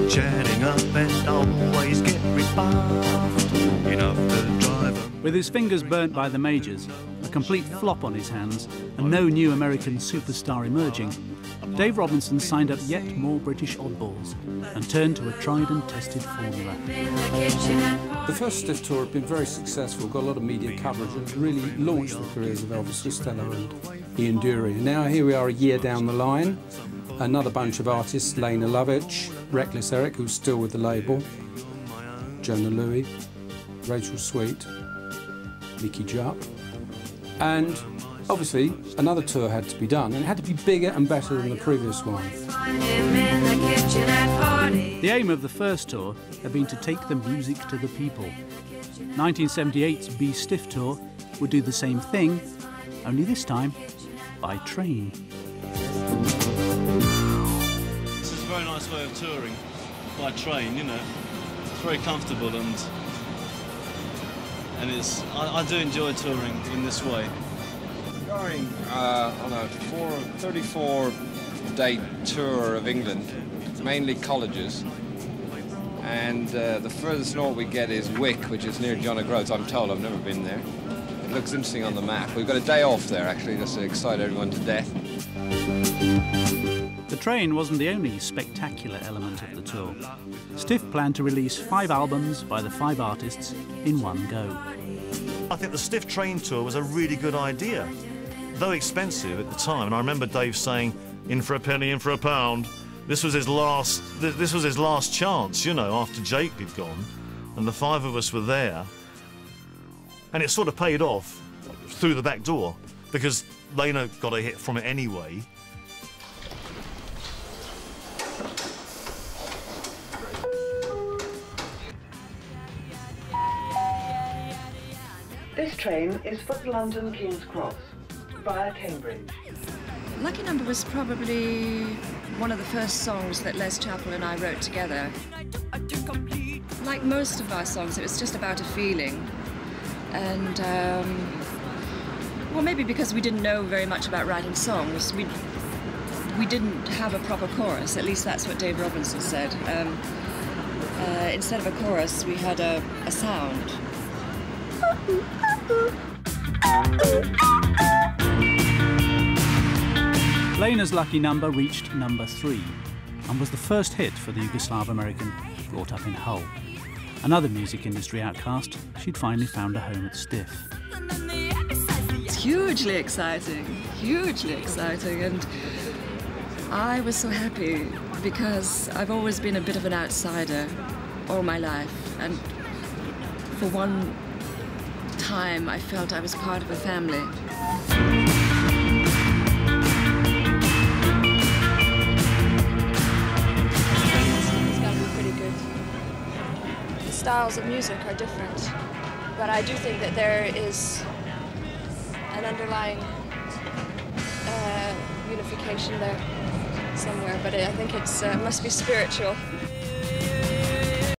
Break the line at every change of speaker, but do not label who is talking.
chatting up and always get rebuffed. Enough to drive 'em.
With his fingers burnt by the majors, a complete flop on his hands, and no new American superstar emerging, Dave Robinson signed up yet more British oddballs and turned to a tried and tested formula.
The first Stiff tour had been very successful, got a lot of media coverage, and really launched the careers of Elvis Costello and Ian Dury. And now here we are a year down the line, another bunch of artists, Lene Lovich, Reckless Eric, who's still with the label, Jonah Louie, Rachel Sweet, Mickey Jupp, and obviously another tour had to be done, and it had to be bigger and better than the previous one.
The aim of the first tour had been to take the music to the people. 1978's Be Stiff tour would do the same thing, only this time by train.
This is a very nice way of touring, by train, you know. It's very comfortable and it's, I do enjoy touring in this way.
Going on a 34-day tour of England, mainly colleges, and the furthest north we get is Wick, which is near John O'Groats. I'm told, I've never been there. It looks interesting on the map. We've got a day off there, actually, just to excite everyone to death.
The train wasn't the only spectacular element of the tour. Stiff planned to release 5 albums by the 5 artists in one go.
I think the Stiff train tour was a really good idea, though expensive at the time. And I remember Dave saying, "In for a penny, in for a pound." This was his last. This was his last chance, you know, after Jake had gone, and the 5 of us were there. And it sort of paid off through the back door because Lena got a hit from it anyway.
This train is for London King's Cross, via Cambridge.
Lucky Number was probably one of the first songs that Les Chappell and I wrote together. Like most of our songs, it was just about a feeling. And, well, maybe because we didn't know very much about writing songs, we didn't have a proper chorus. At least that's what Dave Robinson said. Instead of a chorus, we had a sound.
Lena's Lucky Number reached number 3 and was the first hit for the Yugoslav American brought up in Hull. Another music industry outcast, she'd finally found a home at Stiff.
It's hugely exciting, and I was so happy because I've always been a bit of an outsider all my life, and for one time I felt I was part of a family.
It's got to be pretty good. The styles of music are different, but I do think that there is an underlying unification there somewhere, but I think it's must be spiritual.